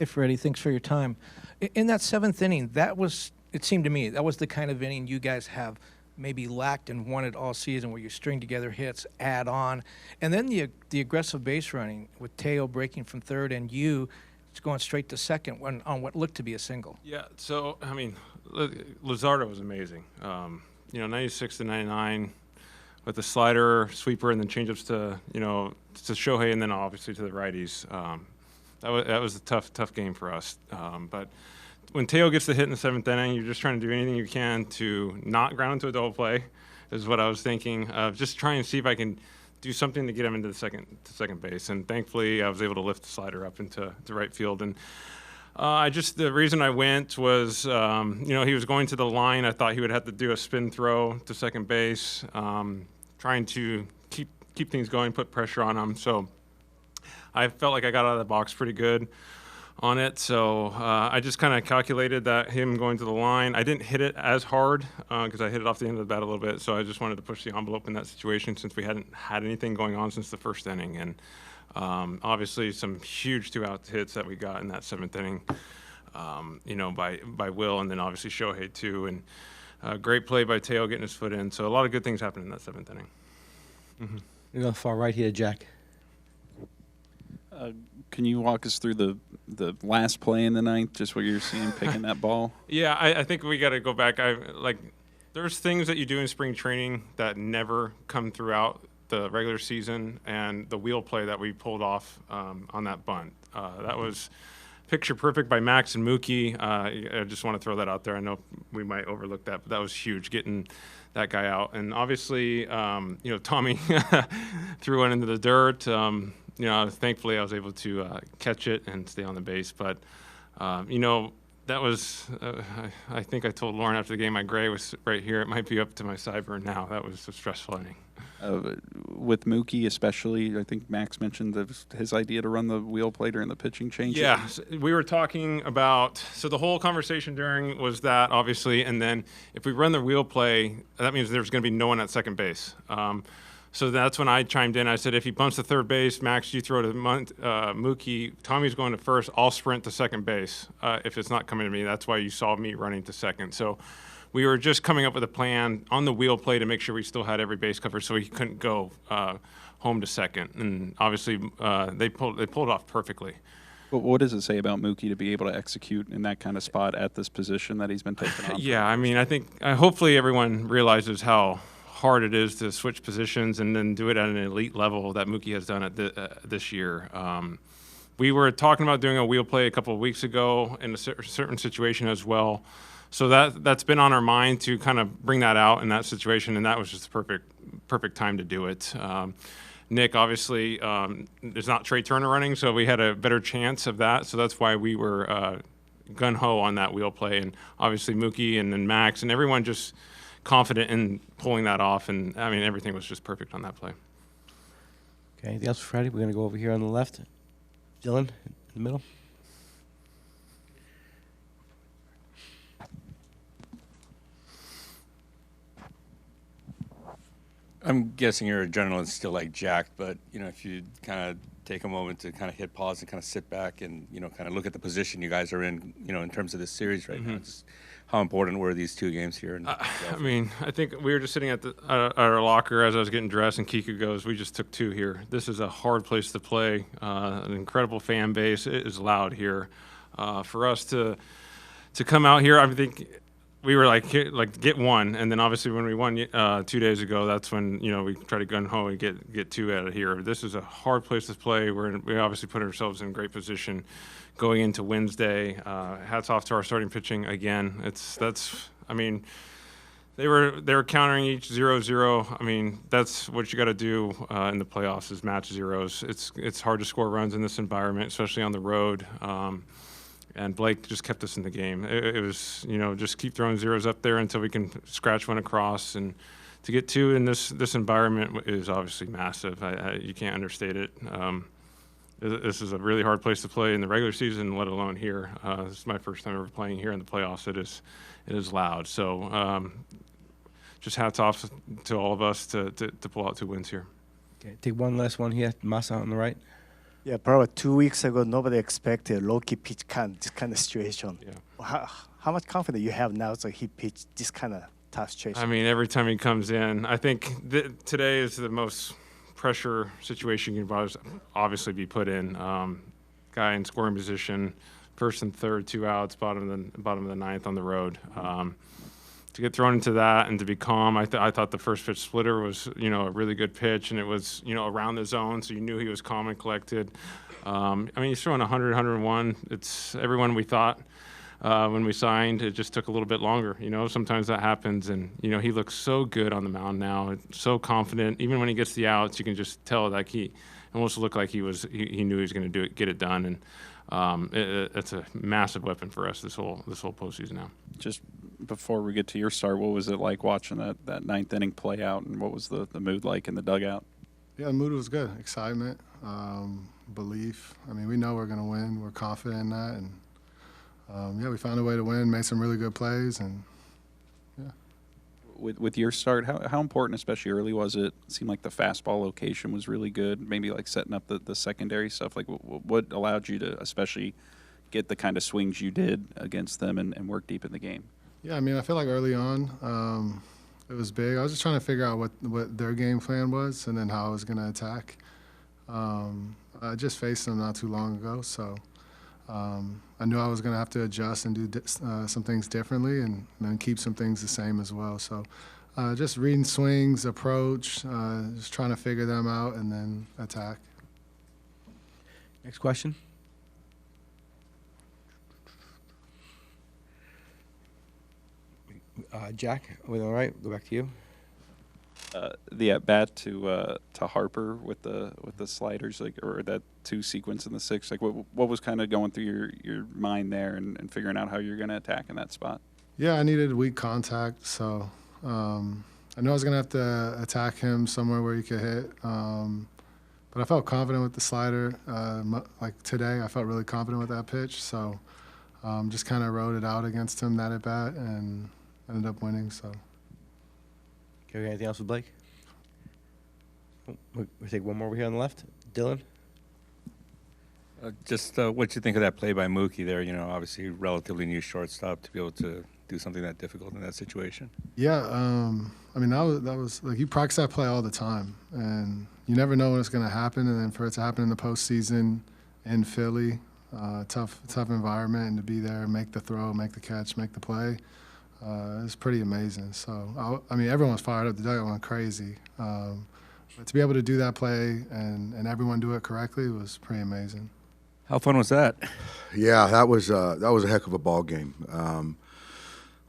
Hey, Freddie, thanks for your time. In that seventh inning, it seemed to me, that was the kind of inning you guys have maybe lacked and wanted all season, where you string together hits, add on, and then the aggressive base running with Teo breaking from third and you just going straight to second on what looked to be a single. Yeah, so, I mean, Luzardo was amazing. 96 to 99 with the slider, sweeper, and then changeups to Shohei, and then obviously to the righties. That was a tough game for us. But when Teo gets the hit in the seventh inning, you're just trying to do anything you can to not ground into a double play, is what I was thinking. Just trying to see if I can do something to get him into the second base. And thankfully, I was able to lift the slider up into right field. And the reason I went was, he was going to the line. I thought he would have to do a spin throw to second base, trying to keep things going, put pressure on him. So I felt like I got out of the box pretty good on it. So I just kind of calculated that him going to the line. I didn't hit it as hard because I hit it off the end of the bat a little bit. So I just wanted to push the envelope in that situation since we hadn't had anything going on since the first inning. And obviously some huge 2-out hits that we got in that seventh inning, by Will, and then obviously Shohei too. And great play by Teo getting his foot in. So a lot of good things happened in that seventh inning. Mm-hmm. You're going far right here, Jack. Can you walk us through the last play in the ninth, just what you're seeing picking that ball? Yeah, I think we got to go back. There's things that you do in spring training that never come throughout the regular season, and the wheel play that we pulled off on that bunt. That was picture perfect by Max and Mookie. I just want to throw that out there. I know we might overlook that, but that was huge, getting that guy out. And obviously, Tommy threw one into the dirt. Thankfully I was able to catch it and stay on the base. But, that was, I think I told Lauren after the game, my gray was right here. It might be up to my sideburn now. That was a stressful inning. With Mookie especially, I think Max mentioned his idea to run the wheel play during the pitching change. Yeah, we were talking about, so the whole conversation during was that, obviously, and then if we run the wheel play, that means there's going to be no one at second base. So that's when I chimed in. I said, if he bumps to third base, Max, you throw to Mookie. Tommy's going to first. I'll sprint to second base if it's not coming to me. That's why you saw me running to second. So we were just coming up with a plan on the wheel play to make sure we still had every base covered, so he couldn't go home to second. And obviously, they pulled it off perfectly. But what does it say about Mookie to be able to execute in that kind of spot at this position that he's been taking on? Yeah, I mean, I think hopefully everyone realizes how hard it is to switch positions and then do it at an elite level that Mookie has done this year. We were talking about doing a wheel play a couple of weeks ago in a certain situation as well. So that's been on our mind to kind of bring that out in that situation, and that was just the perfect time to do it. Nick, obviously, there's not Trey Turner running, so we had a better chance of that. So that's why we were gun-ho on that wheel play. And obviously Mookie and then Max and everyone just confident in pulling that off. And, I mean, everything was just perfect on that play. Okay, anything else for Freddie? We're going to go over here on the left. Dylan, in the middle. I'm guessing your adrenaline's still like Jack, but if you kind of take a moment to kind of hit pause and kind of sit back and kind of look at the position you guys are in, in terms of this series right now, just how important were these two games here? I mean, I think we were just sitting at our locker as I was getting dressed, and Kiku goes, "We just took two here. This is a hard place to play. An incredible fan base. It is loud here. For us to come out here, I think." We were like get one, and then obviously when we won 2 days ago, that's when we try to gun ho and get two out of here. This is a hard place to play. We obviously put ourselves in great position going into Wednesday. Hats off to our starting pitching again. I mean, they were countering each 0-0. I mean, that's what you got to do in the playoffs is match zeros. It's hard to score runs in this environment, especially on the road. And Blake just kept us in the game. It was, just keep throwing zeros up there until we can scratch one across. And to get two in this environment is obviously massive. You can't understate it. This is a really hard place to play in the regular season, let alone here. This is my first time ever playing here in the playoffs. It is loud. So just hats off to all of us to pull out two wins here. Okay, take one last one here. Massa on the right. Yeah, probably 2 weeks ago, nobody expected Loki pitch this kind of situation. Yeah. How much confidence you have now? So he pitched this kind of tough situation. I mean, every time he comes in, I think today is the most pressure situation you can obviously be put in. Guy in scoring position, first and third, 2 outs, bottom of the ninth on the road. To get thrown into that and to be calm, I thought the first pitch splitter was, a really good pitch, and it was, around the zone, so you knew he was calm and collected. I mean, he's throwing 100, 101. It's everyone we thought when we signed. It just took a little bit longer. Sometimes that happens, and, he looks so good on the mound now, so confident. Even when he gets the outs, you can just tell like he almost looked like he knew he was going to get it done, and it's a massive weapon for us this whole postseason now. Just before we get to your start, what was it like watching that ninth inning play out, and what was the mood like in the dugout? Yeah, the mood was good. Excitement, belief. I mean, we know we're going to win. We're confident in that. And, we found a way to win, made some really good plays. And, yeah. With your start, how important, especially early, was it? It seemed like the fastball location was really good, maybe like setting up the secondary stuff. Like, what allowed you to especially get the kind of swings you did against them and work deep in the game? Yeah, I mean, I feel like early on it was big. I was just trying to figure out what their game plan was and then how I was going to attack. I just faced them not too long ago, so I knew I was going to have to adjust and do some things differently and then keep some things the same as well. So just reading swings, approach, just trying to figure them out and then attack. Next question. Jack, are we all right? Go back to you. The at bat to Harper with the sliders, like, or that 2 sequence in the 6th, like what was kind of going through your mind there and figuring out how you're going to attack in that spot? Yeah, I needed weak contact, so I knew I was going to have to attack him somewhere where he could hit. But I felt confident with the slider. Like today, I felt really confident with that pitch, so just kind of rode it out against him, that at bat, and ended up winning. So. Okay, anything else with Blake? We'll take one more over here on the left. Dylan? Just what you think of that play by Mookie there? Obviously relatively new shortstop to be able to do something that difficult in that situation. Yeah, I mean that was like you practice that play all the time, and you never know when it's going to happen. And then for it to happen in the postseason in Philly, tough environment, and to be there, make the throw, make the catch, make the play. It's pretty amazing. So, I mean, everyone's fired up. The dugout went crazy. But to be able to do that play and everyone do it correctly was pretty amazing. How fun was that? Yeah, that was a heck of a ball game.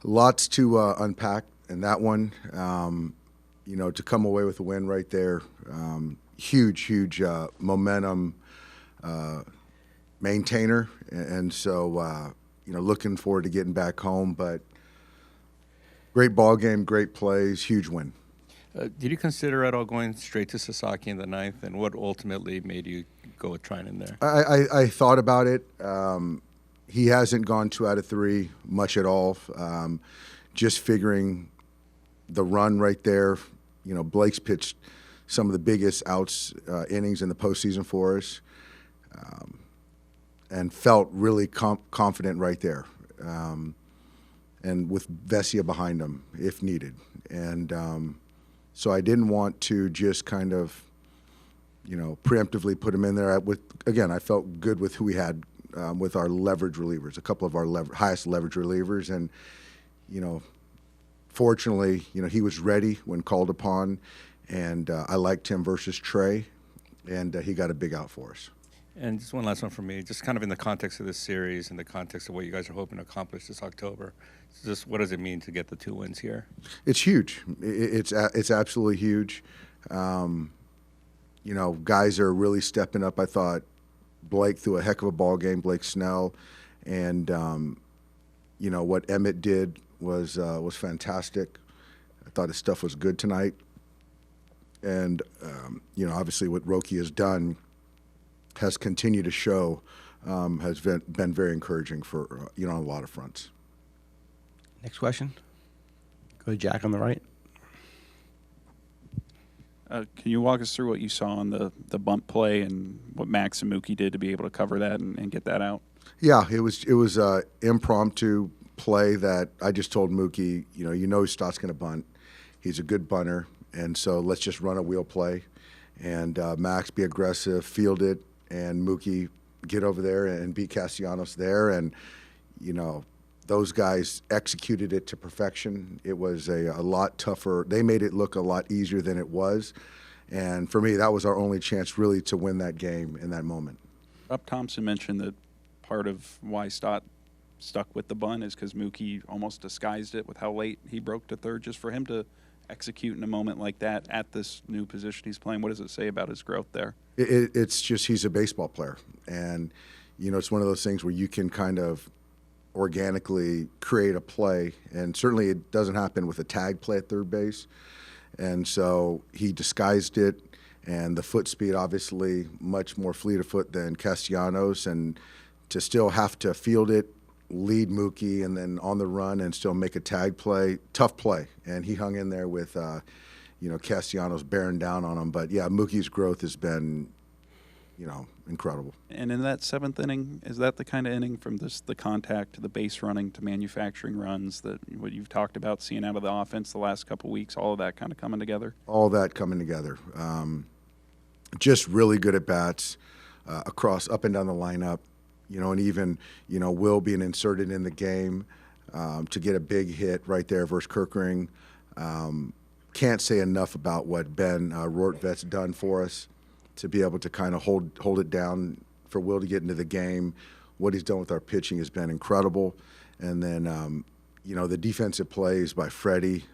Lots to unpack in that one. To come away with a win right there, huge momentum maintainer. And so, looking forward to getting back home. But great ball game, great plays, huge win. Did you consider at all going straight to Sasaki in the 9th, and what ultimately made you go with Trinan there? I thought about it. He hasn't gone 2 out of 3 much at all. Just figuring the run right there. Blake's pitched some of the biggest innings in the postseason for us, and felt really confident right there. And with Vesia behind him if needed. And so I didn't want to just kind of, preemptively put him in there. I felt good with who we had with our leverage relievers, a couple of our highest leverage relievers. And, fortunately, he was ready when called upon. And I liked him versus Trey, and he got a big out for us. And just one last one for me, just kind of in the context of this series, in the context of what you guys are hoping to accomplish this October, just what does it mean to get the 2 wins here? It's huge. It's absolutely huge. Guys are really stepping up. I thought Blake threw a heck of a ball game, Blake Snell, and what Emmett did was fantastic. I thought his stuff was good tonight, and obviously what Roki has done has continued to show, has been very encouraging for on a lot of fronts. Next question. Go to Jack on the right. Can you walk us through what you saw on the bunt play and what Max and Mookie did to be able to cover that and get that out? Yeah, it was a impromptu play that I just told Mookie, Stott's going to bunt. He's a good bunter, and so let's just run a wheel play. And Max be aggressive, field it, and Mookie get over there and beat Castellanos there. And, those guys executed it to perfection. It was a lot tougher. They made it look a lot easier than it was. And for me, that was our only chance really to win that game in that moment. Rob Thompson mentioned that part of why Stott stuck with the bunt is because Mookie almost disguised it with how late he broke to third. Just for him to execute in a moment like that at this new position he's playing, what does it say about his growth there? It's just he's a baseball player. And, it's one of those things where you can kind of organically create a play, and certainly it doesn't happen with a tag play at third base. And so he disguised it, and the foot speed obviously much more fleet of foot than Castellanos, and to still have to field it, lead Mookie, and then on the run and still make a tag play, tough play. And he hung in there with, Castellanos bearing down on him. But yeah, Mookie's growth has been, incredible. And in that seventh inning, is that the kind of inning from the contact to the base running to manufacturing runs that what you've talked about seeing out of the offense the last couple of weeks, all of that kind of coming together? All that coming together. Just really good at bats across up and down the lineup, and even, Will being inserted in the game to get a big hit right there versus Kirkring. Can't say enough about what Ben Rortvet's done for us to be able to kind of hold it down for Will to get into the game. What he's done with our pitching has been incredible. And then, the defensive plays by Freddie,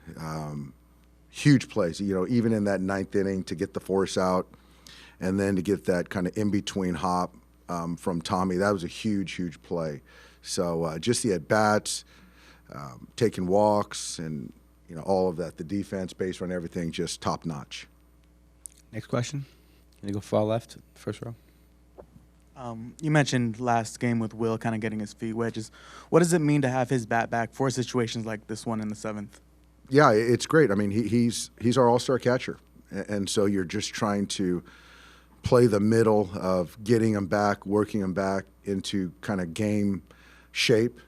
huge plays, even in that ninth inning to get the force out and then to get that kind of in-between hop from Tommy. That was a huge, huge play. So just the at-bats, taking walks and, all of that, the defense, base run, everything, just top-notch. Next question. Gonna go far left, first row. You mentioned last game with Will kind of getting his feet wedges. What does it mean to have his bat back for situations like this one in the seventh? Yeah, it's great. I mean, he's our all-star catcher, and so you're just trying to play the middle of getting him back, working him back into kind of game shape,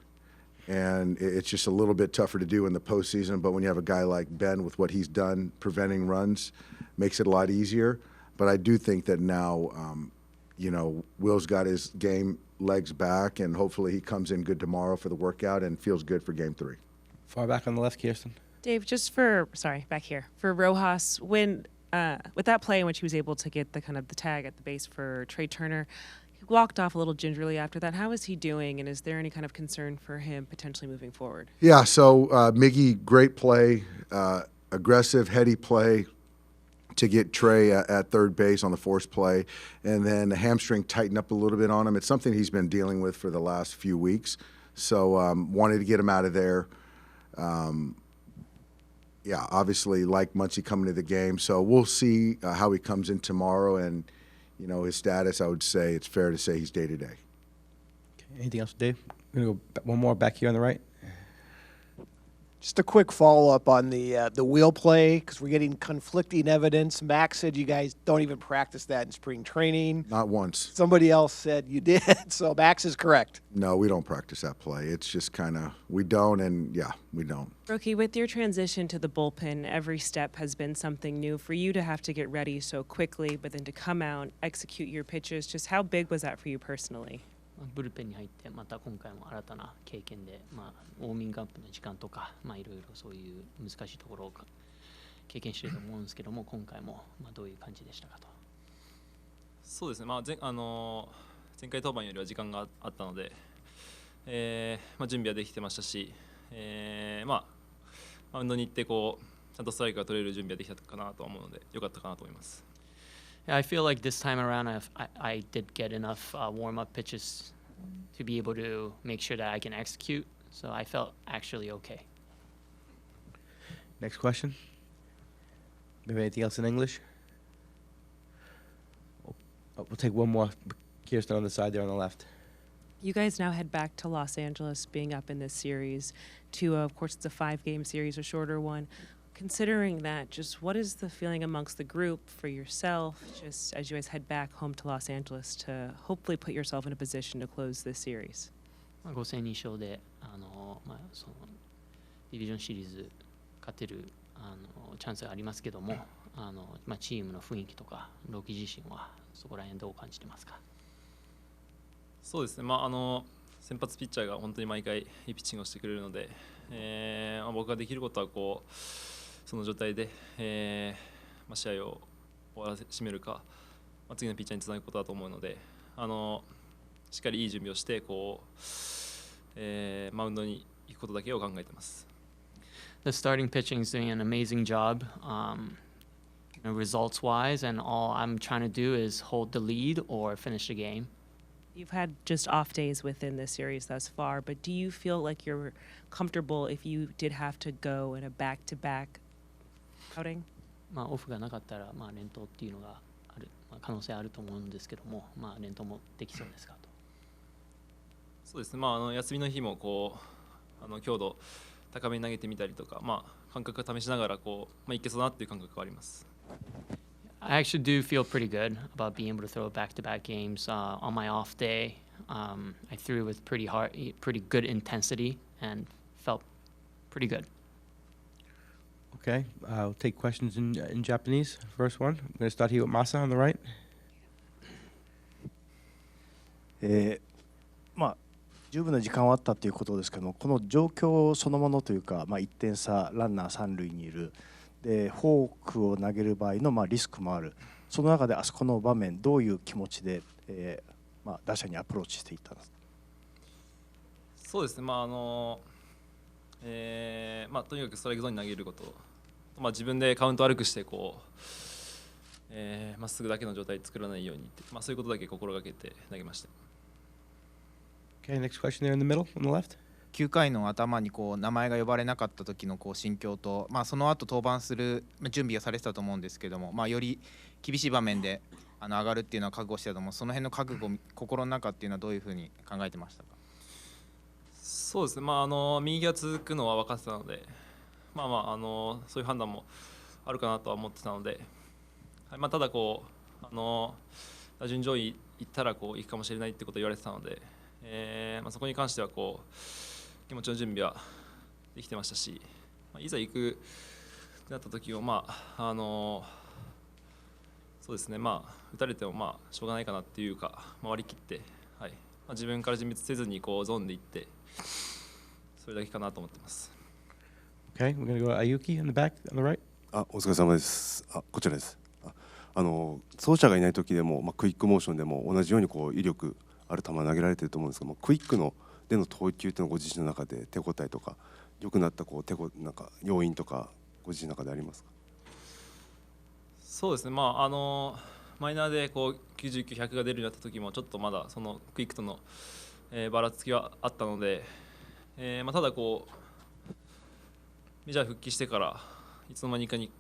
and it's just a little bit tougher to do in the postseason. But when you have a guy like Ben with what he's done, preventing runs, makes it a lot easier. But I do think that now, Will's got his game legs back, and hopefully he comes in good tomorrow for the workout and feels good for Game 3. Far back on the left, Kirsten. Dave, back here, for Rojas, when with that play in which he was able to get the tag at the base for Trey Turner, he walked off a little gingerly after that. How is he doing, and is there any kind of concern for him potentially moving forward? Yeah, so Miggy, great play, aggressive, heady play to get Trey at third base on the force play, and then the hamstring tightened up a little bit on him. It's something he's been dealing with for the last few weeks, so wanted to get him out of there. Obviously like Muncy coming to the game, so we'll see how he comes in tomorrow, and his status. I would say it's fair to say he's day-to-day. Okay, anything else, Dave? We're gonna go one more back here on the right. Just a quick follow-up on the wheel play, because we're getting conflicting evidence. Max said you guys don't even practice that in spring training. Not once. Somebody else said you did, so Max is correct. No, we don't practice that play. It's just kind of, we don't, and we don't. Roki, with your transition to the bullpen, every step has been something new. For you to have to get ready so quickly, but then to come out, execute your pitches, just how big was that for you personally? ブルペンに入ってまた今回も新たな経験で、ウォーミングアップの時間とか、いろいろそういう難しいところを経験していると思うんですけども、今回もどういう感じでしたかと。そうですね。前回登板よりは時間があったので、準備はできてましたし、マウンドに行ってちゃんとストライクが取れる準備はできたかなと思うので、良かったかなと思います。Yeah, I feel like this time around I did get enough warm-up pitches to be able to make sure that I can execute, so I felt actually okay. Next question. Maybe anything else in English? We'll take one more. Kirsten on the side there on the left. You guys now head back to Los Angeles, being up in this series. Of course, it's a 5-game series, a shorter one. considering that, just what is the feeling amongst the group for yourself, just as you guys head back home to Los Angeles to hopefully put yourself in a position to close this series? 5戦2勝でそのディビジョンシリーズ勝てるチャンスがありますけども、チームの雰囲気とかロキ自身はそこら辺どう感じてますか？そうですね、先発ピッチャーが本当に毎回いいピッチングをしてくれるので、僕ができることはその状態で、試合を終わらせ締めるか、次のピッチャーにつなぐことだと思うので、しっかりいい準備をしてマウンドに行くことだけを考えています。The starting pitching is doing an amazing job, results-wise, and all I'm trying to do is hold the lead or finish the game. You've had just off days within this series thus far, but do you feel like you're comfortable if you did have to go in a back-to-back outing? オフがなかったら連投っていうのがある、可能性あると思うんですけども、連投もできそうですかと。そうですね、休みの日も強度高めに投げてみたりとか、感覚を試しながらいけそうなっていう感覚があります。I actually do feel pretty good about being able to throw back-to-back games. On my off day, I threw with pretty good intensity and felt pretty good. Okay, I'll take questions in Japanese. First one, I'm going to start here with Masa on the right. 十分な時間はあったということですけども、この状況そのものというか、1点差、ランナー三塁にいる、でフォークを投げる場合のリスクもある、その中であそこの場面、どういう気持ちで、打者にアプローチしていったんですか？そうですね、とにかくストライクゾーンに投げること、自分でカウント悪くしてまっすぐだけの状態作らないようにって、そういうことだけ心がけて投げました。Okay, next question there in the middle on the left. 9回の頭に名前が呼ばれなかった時の心境と、その後登板する準備をされてたと思うんですけども、より厳しい場面で上がるっていうのは覚悟してたと思う。その辺の覚悟、心の中っていうのはどういうふうに考えてましたか？そうですね、右が続くのは分かってたので、そういう判断もあるかなとは思ってたので、ただ打順上位行ったら行くかもしれないってことを言われてたので、そこに関しては気持ちの準備はできてましたし、いざ行くってなった時をそうですね、打たれてもしょうがないかなっていうか、割り切って、自分から自滅せずにゾーンで行ってそれだけかなと思ってます。Okay, we're going to go to Ayuki in the back on the right. お疲れ様です。こちらです。走者がいない時でも、クイックモーションでも同じように威力ある球投げられてると思うんですけども、クイックでの投球っていうのはご自身の中で手応えとか良くなったなんか要因とかご自身の中でありますか？そうですね、マイナーで99、100が出るようになった時もちょっとまだそのクイックとの、ばらつきはあったので、ただメジャー復帰してからいつの間にかに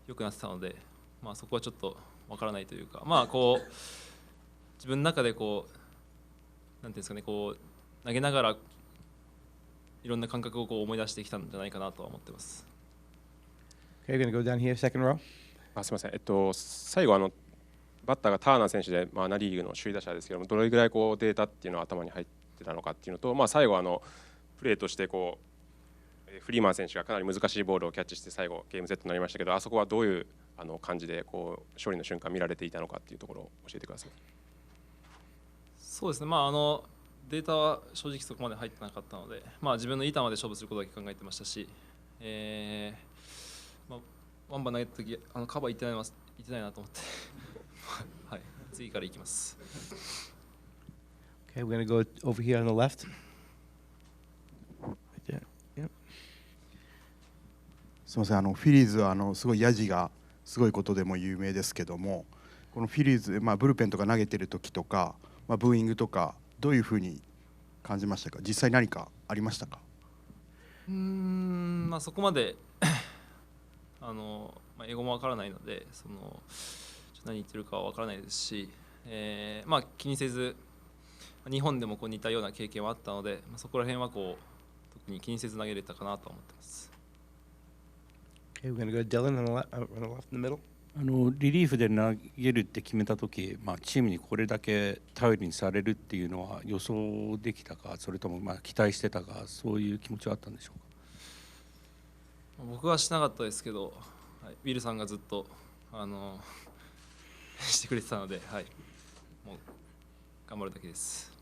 良くなってたので、そこはちょっとわからないというか、自分の中でなんていうんですかね、投げながらいろんな感覚を思い出してきたんじゃないかなとは思ってます。Okay, we're going to go down here, second row. すみません。最後バッターがターナー選手で、ナ・リーグの首位打者ですけども、どれぐらいデータっていうのは頭に入ってたのかっていうのと、最後プレーとしてフリーマン選手がかなり難しいボールをキャッチして最後ゲームセットになりましたけど、あそこはどういう感じで勝利の瞬間見られていたのかっていうところを教えてください。そうですね、データは正直そこまで入ってなかったので、自分のいい球で勝負することだけ考えてましたし、ワンバン投げた時カバー行ってないなと思ってはい、次から行きます。Okay, we're going to go over here on the left. Right there. Yep. すみません、フィリーズはすごいヤジがすごいことでも有名ですけども、このフィリーズ、ブルペンとか投げてる時とか、ブーイングとかどういうふうに感じましたか？実際何かありましたか？そこまで英語もわからないので、何言ってるかはわからないですし、気にせず日本でも似たような経験はあったので、そこら辺は特に気にせず投げれたかなと思ってます。Okay, we're going to go to Dylan on the left in the middle. リリーフで投げるって決めたとき、チームにこれだけ頼りにされるっていうのは予想できたか、それとも期待してたか、そういう気持ちはあったんでしょうか。僕はしなかったですけど、はい、ウィルさんがずっとしてくれてたので、はい、もう頑張るだけです。